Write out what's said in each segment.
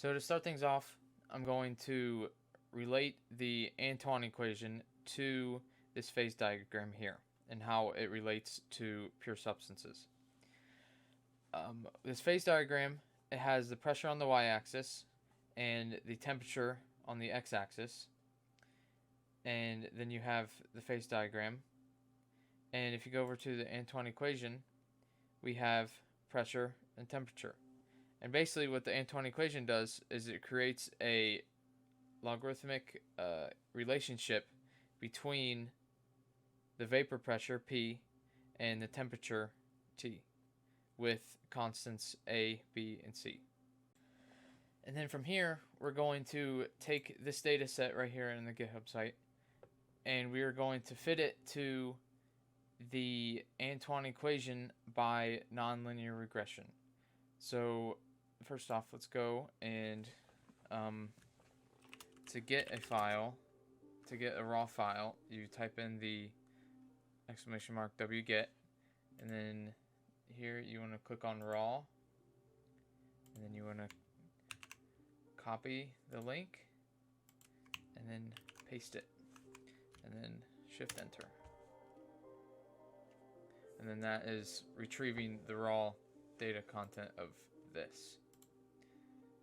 So to start things off, I'm going to relate the Antoine equation to this phase diagram here and how it relates to pure substances. This phase diagram, it has the pressure on the y-axis and the temperature on the x-axis, and then you have the phase diagram. And if you go over to the Antoine equation, we have pressure and temperature. And basically what the Antoine equation does is it creates a logarithmic relationship between the vapor pressure P and the temperature T with constants A, B, and C. And then from here, we're going to take this data set right here in the GitHub site, and we are going to fit it to the Antoine equation by nonlinear regression. So first off, let's go and to get a file, to get a raw file, you type in the exclamation mark wget, and then here you want to click on raw, and then you want to copy the link and then paste it, and then shift enter, and then that is retrieving the raw data content of this.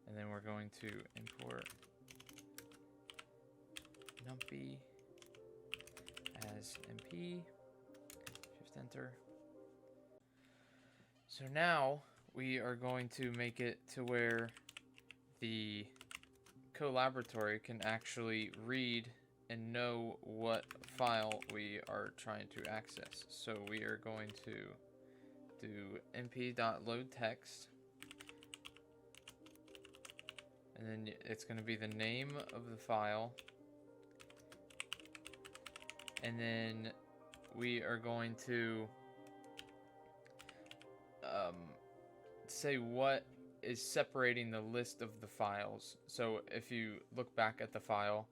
And then we're going to import numpy as np, shift enter. So now we are going to make it to where the collaboratory can actually read and know what file we are trying to access. So we are going to do np.loadText, and then it's going to be the name of the file, and then we are going to say what is separating the list of the files. So if you look back at the file,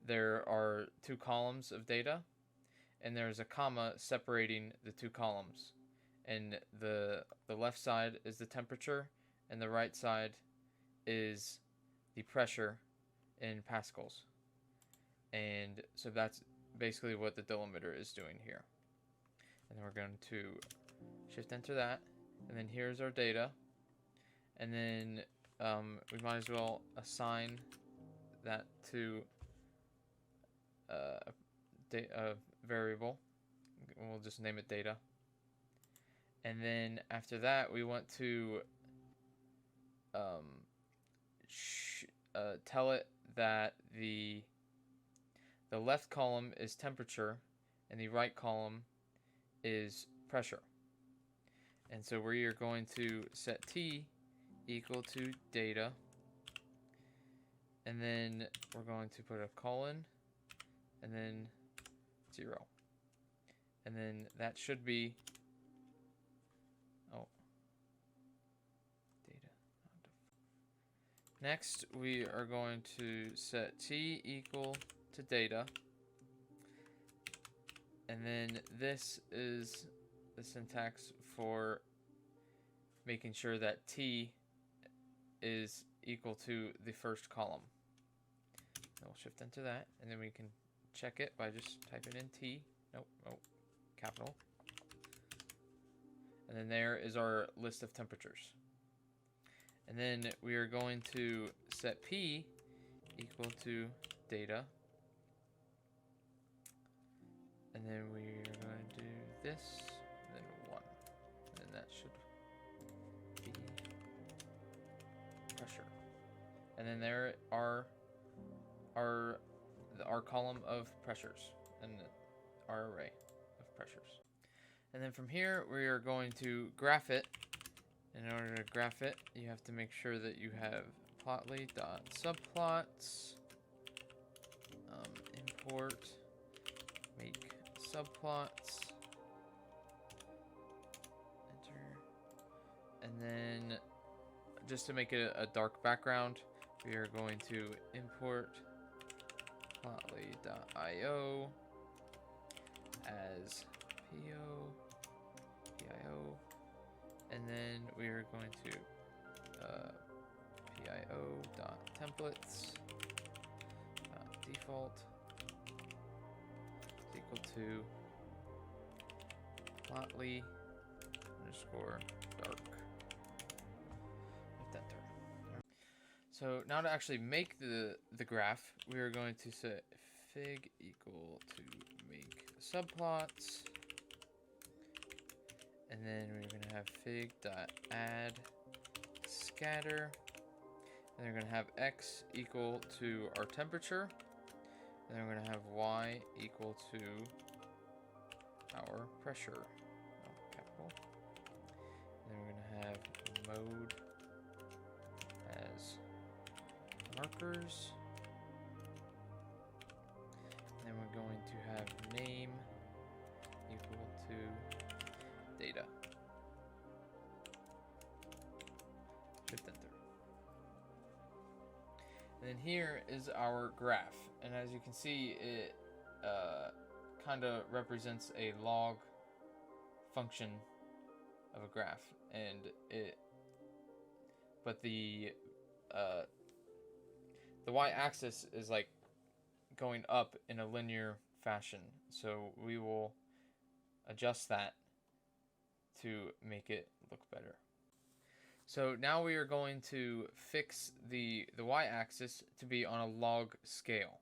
there are two columns of data, and there's a comma separating the two columns, and the left side is the temperature and the right side is the pressure in pascals. And so that's basically what the delimiter is doing here. And then we're going to shift enter that, and then here's our data, and then we might as well assign that to a variable. We'll just name it data. And then after that, we want to tell it that the left column is temperature and the right column is pressure. And so we are going to set t equal to data, and then we're going to put a colon and then 0, and then that should be data. Next we are going to set t equal to data, and then this is the syntax for making sure that t is equal to the first column. And we'll shift into that, and then we can check it by just typing in t. Nope, capital. And then there is our list of temperatures. And then we are going to set p equal to data, and then we are going to do this, and then 1, and then that should be pressure. And then there are our column of pressures and our array of pressures. And then from here we are going to graph it. In order to graph it, you have to make sure that you have plotly.subplots, import make subplots, enter, and then just to make it a dark background, we are going to import plotly.io as PIO, and then we are going to PIO o.templates default is equal to plotly underscore dark. Hit enter. So now to actually make the graph, we are going to set fig equal to make subplots, and then we're going to have fig.add scatter, and they're going to have x equal to our temperature, and then we're going to have y equal to our pressure, capital. And then we're going to have mode as markers, and then we're going to have name equal to data. Shift enter. And then here is our graph, and as you can see, it kind of represents a log function of a graph, and but the y-axis is like going up in a linear fashion, so we will adjust that to make it look better. So now we are going to fix the y-axis to be on a log scale.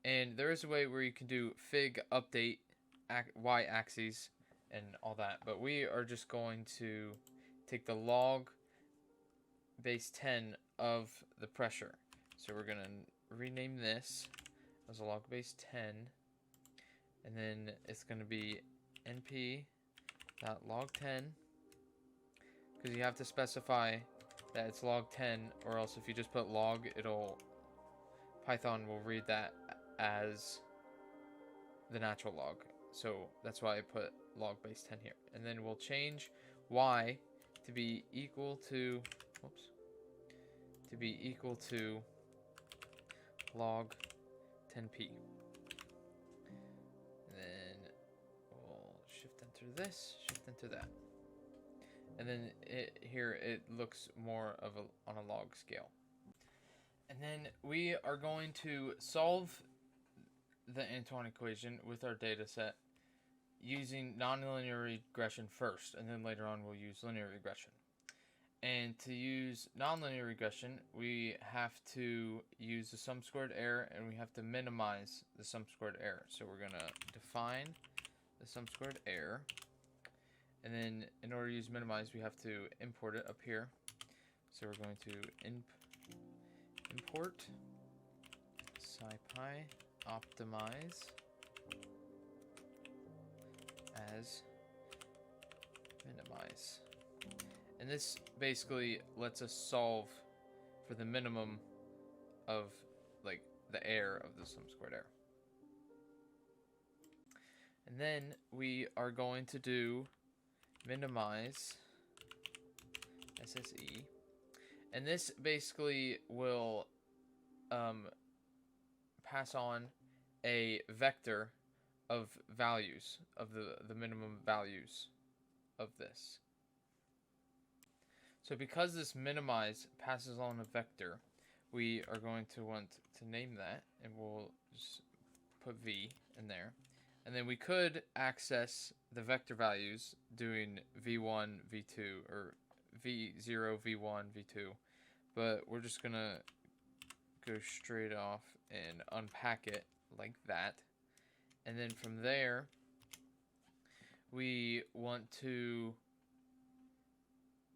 And there is a way where you can do fig update y-axes and all that, but we are just going to take the log base 10 of the pressure. So we're going to rename this as a log base 10, and then it's going to be np.log10, because you have to specify that it's log 10, or else if you just put log, Python will read that as the natural log. So that's why I put log base 10 here. And then we'll change y to be equal to, log 10p. And then we'll shift enter this, shift enter that. And then here it looks more of on a log scale. And then we are going to solve the Antoine equation with our data set using nonlinear regression first, and then later on we'll use linear regression. And to use nonlinear regression, we have to use the sum squared error, and we have to minimize the sum squared error. So we're going to define the sum squared error, and then in order to use minimize, we have to import it up here. So we're going to import SciPy optimize as minimize. And this basically lets us solve for the minimum of like the error of the sum squared error. And then we are going to do minimize SSE, and this basically will pass on a vector of values of the minimum values of this. So because this minimize passes on a vector, we are going to want to name that, and we'll just put v in there. And then we could access the vector values doing v1, v2, or v0, v1, v2, but we're just going to go straight off and unpack it like that. And then from there, we want to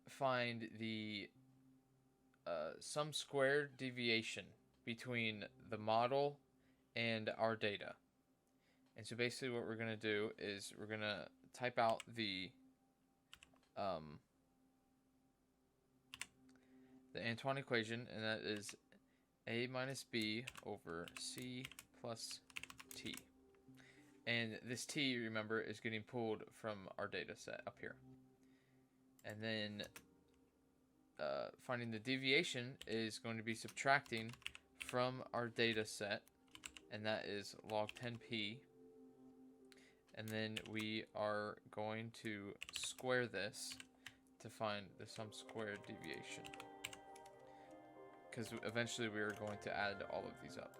find the sum squared deviation between the model and our data. And so basically what we're going to do is we're going to type out the Antoine equation, and that is a minus b over c plus t. And this t, remember, is getting pulled from our data set up here. And then finding the deviation is going to be subtracting from our data set, and that is log 10p. And then we are going to square this to find the sum squared deviation. because eventually we are going to add all of these up.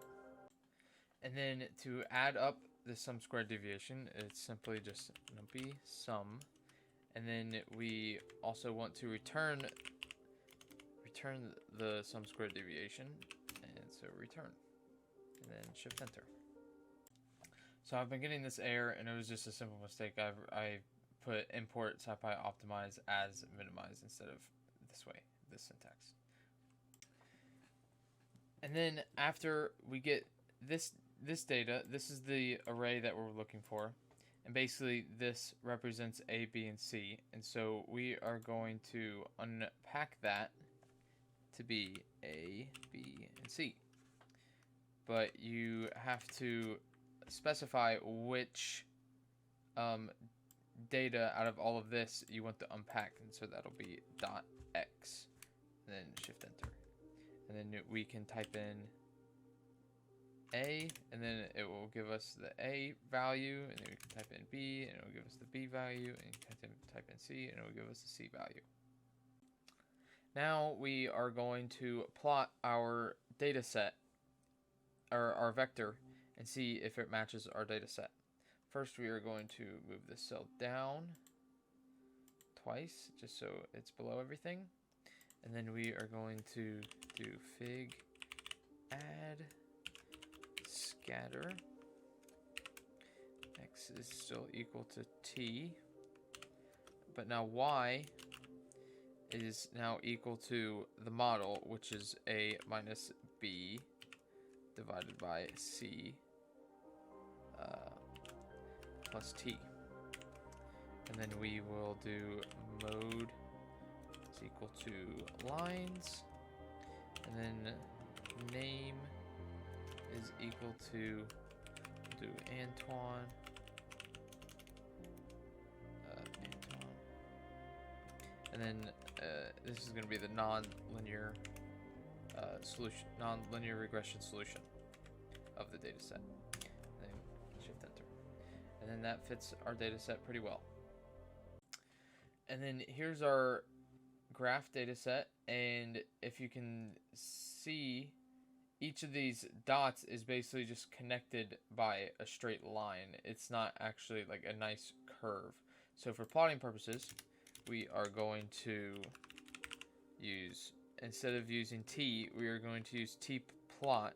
And then to add up the sum squared deviation, it's simply just numpy sum. And then we also want to return the sum squared deviation, and so return, and then shift enter. So I've been getting this error, and it was just a simple mistake. I put import SciPy optimize as minimize instead of this way, this syntax. And then after we get this data, this is the array that we're looking for. And basically this represents A, B, and C. And so we are going to unpack that to be A, B, and C. But you have to specify which data out of all of this you want to unpack. And so that'll be .x, and then shift enter. And then we can type in A, and then it will give us the A value, and then we can type in B, and it will give us the B value, and you can type in C, and it will give us the C value. Now we are going to plot our data set, or our vector, and see if it matches our data set. First, we are going to move this cell down twice, just so it's below everything. And then we are going to do fig add scatter. X is still equal to t, but now y is now equal to the model, which is a minus b divided by c plus t. And then we will do mode is equal to lines, and then name is equal to, do Antoine, and then this is going to be the non-linear solution, non-linear regression solution of the data set. And then shift enter, and then that fits our data set pretty well. And then here's our graph data set, and if you can see, each of these dots is basically just connected by a straight line. It's not actually like a nice curve. So for plotting purposes, we are going to use, instead of using t, we are going to use tplot,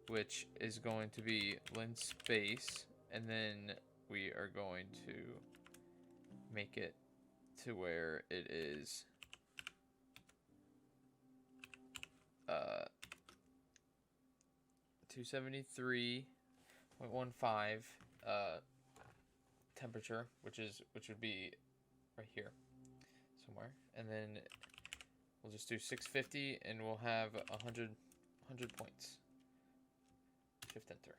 which is going to be linspace, and then we are going to make it to where it is 273.15 temperature, which would be right here somewhere, and then we'll just do 650, and we'll have 100 points. Shift enter.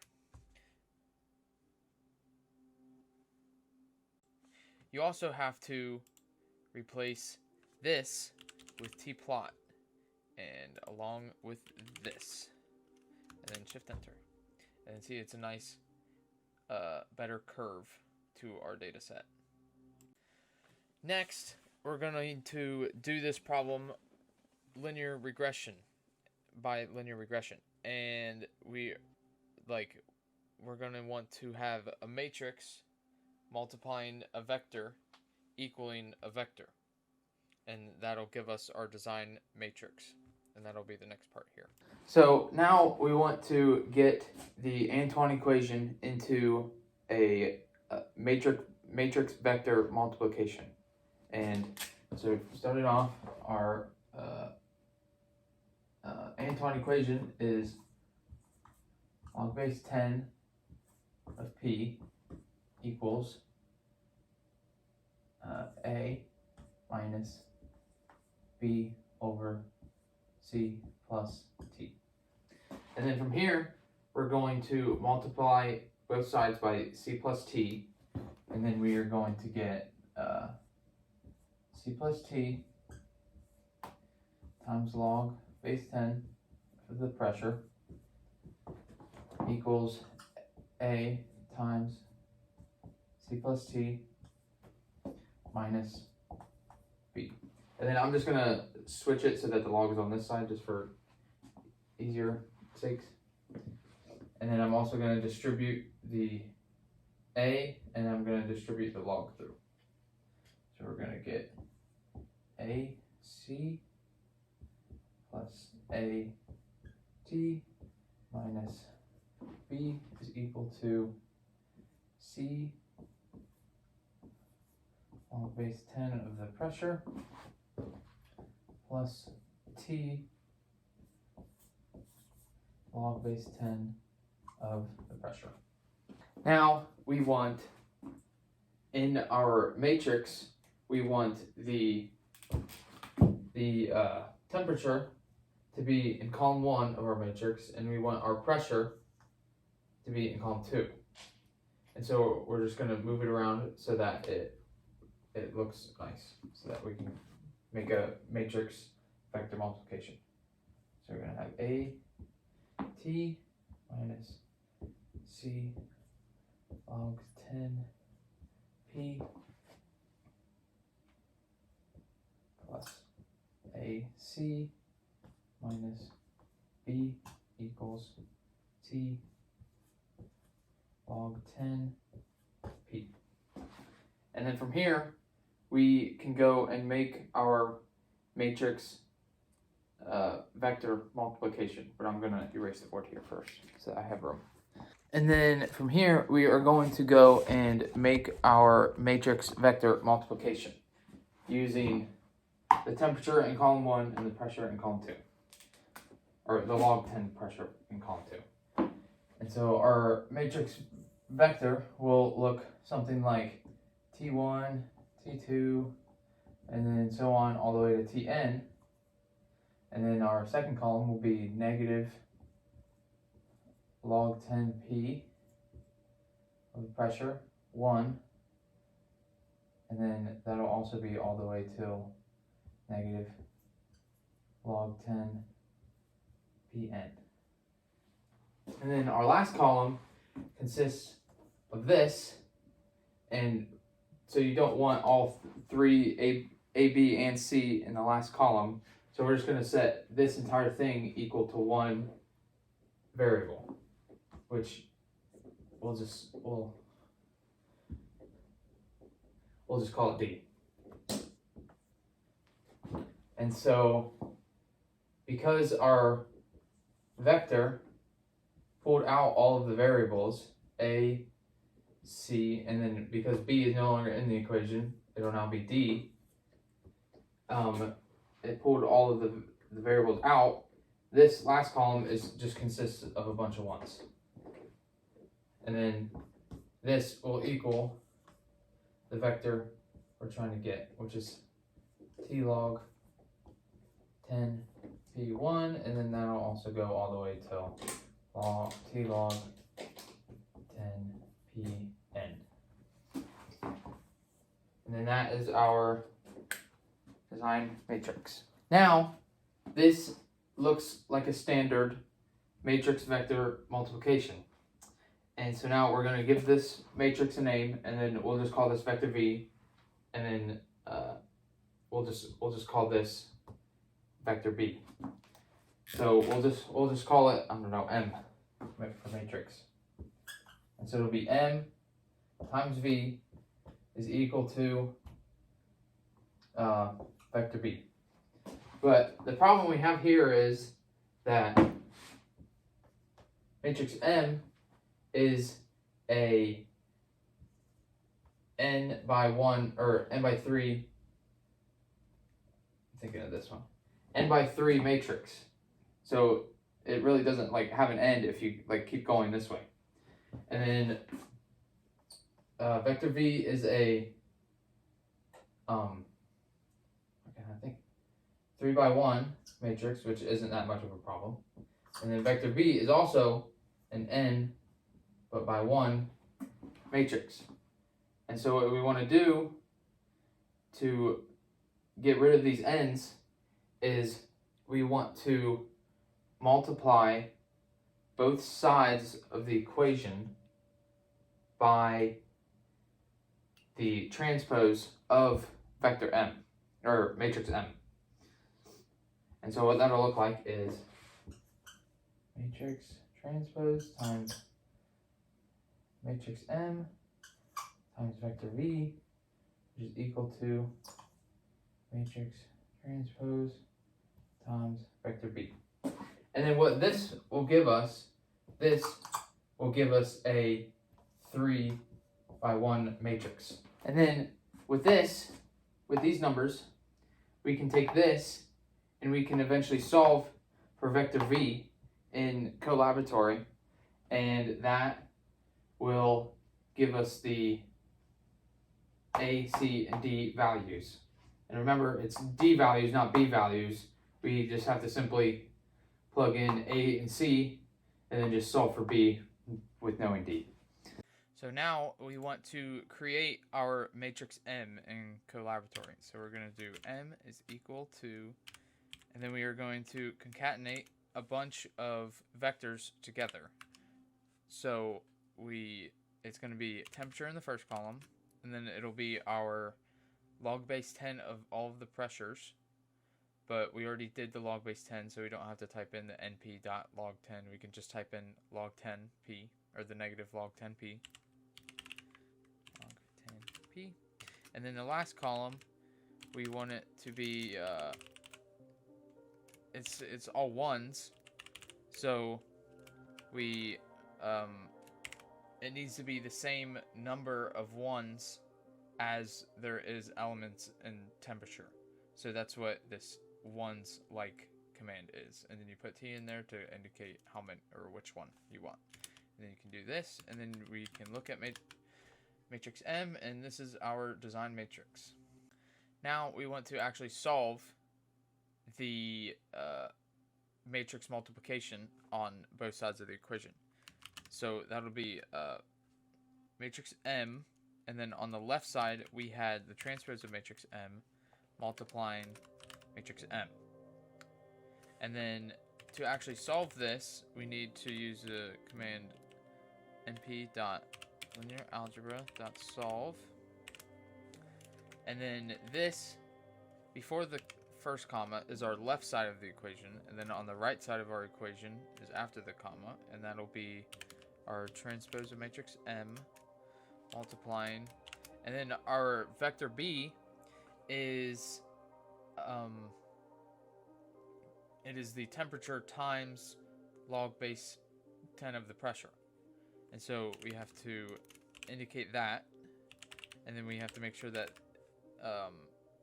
You also have to replace this with tplot, and along with this, and then shift enter, and then see, it's a nice better curve to our data set. Next, we're going to do this problem linear regression by linear regression, and we're going to want to have a matrix multiplying a vector equaling a vector, and that'll give us our design matrix, and that'll be the next part here. So now we want to get the Antoine equation into a matrix vector multiplication. And so starting off, our Antoine equation is log base 10 of p equals a minus b over c plus t. And then from here, we're going to multiply both sides by c plus t, and then we are going to get c plus t times log base 10 of the pressure equals a times c plus t minus b. And then I'm just going to switch it so that the log is on this side just for easier sakes. And then I'm also going to distribute the A, and I'm going to distribute the log through. So we're going to get AC plus AT minus B is equal to C log base 10 of the pressure plus T log base 10 of the pressure. Now we want, in our matrix, we want the temperature to be in column 1 of our matrix, and we want our pressure to be in column 2. And so we're just going to move it around so that it looks nice, so that we can make a matrix vector multiplication. So we're going to have A T minus C log 10 P plus AC minus B equals T log 10 P. And then from here, we can go and make our matrix vector multiplication, but I'm going to erase the board here first so I have room. And then from here, we are going to go and make our matrix vector multiplication using the temperature in column 1 and the pressure in column 2, or the log 10 pressure in column 2. And so our matrix vector will look something like T1, T2, and then so on all the way to Tn. And then our second column will be negative log 10P of the pressure, 1. And then that'll also be all the way till negative log 10 Pn. And then our last column consists of this, and so you don't want all three A, B, and C in the last column. So we're just going to set this entire thing equal to one variable, which we'll just call it D. And so because our vector pulled out all of the variables, A, C, and then because B is no longer in the equation, it'll now be D. It pulled all of the variables out. This last column just consists of a bunch of ones. And then this will equal the vector we're trying to get, which is T log 10 P1, and then that'll also go all the way till T log 10 Pn. And then that is our design matrix. Now, this looks like a standard matrix vector multiplication. And so now we're going to give this matrix a name, and then we'll just call this vector V, and then we'll just call this vector B. So we'll just call it, I don't know, M for matrix. And so it'll be M times V is equal to vector B. But the problem we have here is that matrix M is a n by 1 or n by 3. I'm thinking of this one. N by 3 matrix. So it really doesn't like have an end if you like keep going this way. And then vector V is a I think 3 by 1 matrix, which isn't that much of a problem. And then vector B is also an n but by 1 matrix. And so what we want to do to get rid of these n's is we want to multiply both sides of the equation by the transpose of vector M, or matrix M. And so what that'll look like is matrix transpose times matrix M times vector V, which is equal to matrix transpose times vector B. And then what this will give us a 3 by 1 matrix. And then with these numbers, we can take this and we can eventually solve for vector V in Colaboratory, and that will give us the A, C, and D values. And remember, it's D values, not B values. We just have to simply plug in A and C, and then just solve for B with knowing D. So now we want to create our matrix M in Colaboratory. So we're going to do M is equal to, and then we are going to concatenate a bunch of vectors together. So it's going to be temperature in the first column, and then it'll be our log base 10 of all of the pressures. But we already did the log base 10, so we don't have to type in the np.log 10. We can just type in log 10p, or the negative log 10p. Log 10p. And then the last column, we want it to be, it's all ones. So it needs to be the same number of ones as there is elements in temperature. So that's what this ones like command is. And then you put T in there to indicate how many or which one you want. And then you can do this, and then we can look at matrix M, and this is our design matrix. Now we want to actually solve the matrix multiplication on both sides of the equation. So that'll be matrix M, and then on the left side we had the transpose of matrix M multiplying matrix M. And then to actually solve this, we need to use the command np.linearalgebra.solve. And then this, before the first comma, is our left side of the equation, and then on the right side of our equation is after the comma, and that'll be our transpose of matrix M multiplying, and then our vector B is it is the temperature times log base 10 of the pressure. And so we have to indicate that, and then we have to make sure that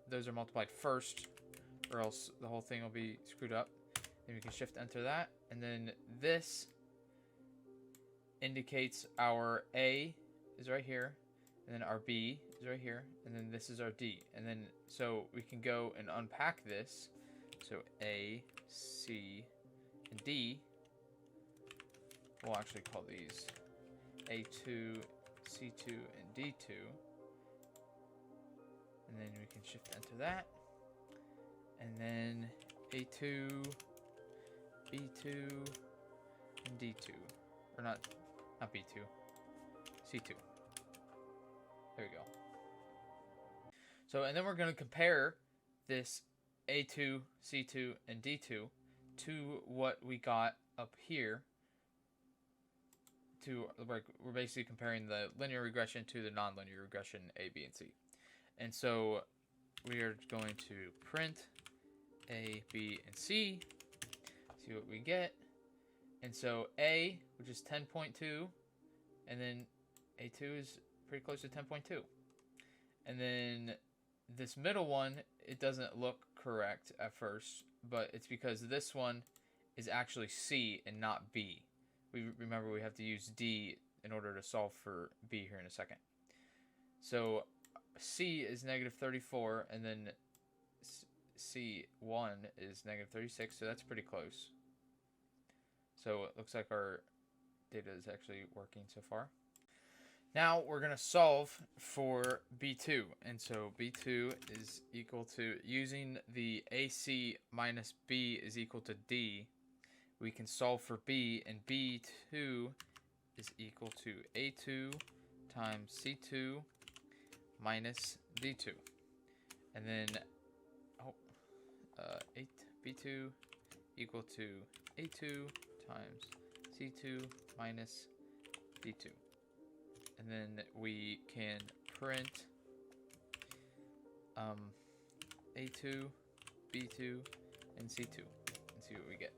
those are multiplied first, or else the whole thing will be screwed up. Then we can shift enter that, and then this indicates our A is right here, and then our B is right here, and then this is our D. And then so we can go and unpack this. So A, C, and D, we'll actually call these A2, C2, and D2. And then we can shift enter that. And then A2, B2, and D2. Or not B2, C2. There we go. So, and then we're going to compare this A2, C2, and D2 to what we got up here. We're basically comparing the linear regression to the nonlinear regression A, B, and C. And so we are going to print A, B, and C, see what we get. And so A, which is 10.2, and then A2 is pretty close to 10.2. And then this middle one, it doesn't look correct at first, but it's because this one is actually C and not B. Remember, we have to use D in order to solve for B here in a second. So C is negative 34, and then C1 is negative 36, so that's pretty close. So it looks like our data is actually working so far. Now we're going to solve for B2. And so B2 is equal to, using the AC minus B is equal to D, we can solve for B, and B2 is equal to A2 times C2 minus D2. And then B2 equal to A2 times C2 minus D2. And then we can print A2, B2, and C2 and see what we get.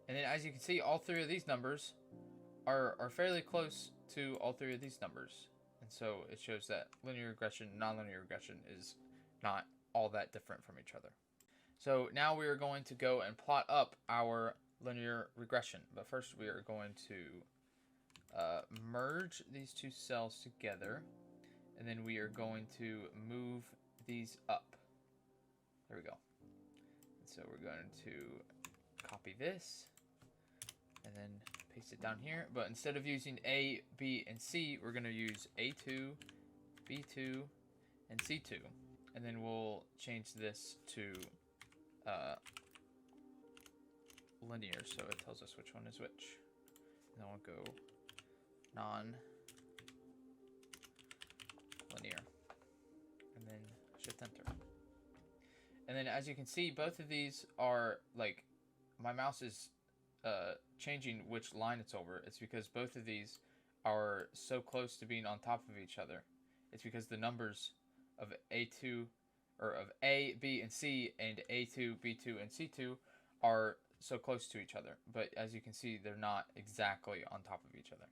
And then as you can see, all three of these numbers are fairly close to all three of these numbers. And so it shows that linear regression and nonlinear regression is not all that different from each other. So now we are going to go and plot up our linear regression. But first we are going to merge these two cells together. And then we are going to move these up. There we go. And so we're going to copy this and then paste it down here. But instead of using A, B, and C, we're going to use A2, B2, and C2. And then we'll change this to linear, so it tells us which one is which. And then we'll go non-linear. And then shift enter. And then as you can see, both of these are like, my mouse is changing which line it's over. It's because both of these are so close to being on top of each other. It's because the numbers of A2 or of A, B, and C and A2, B2, and C2 are so close to each other. But as you can see, they're not exactly on top of each other.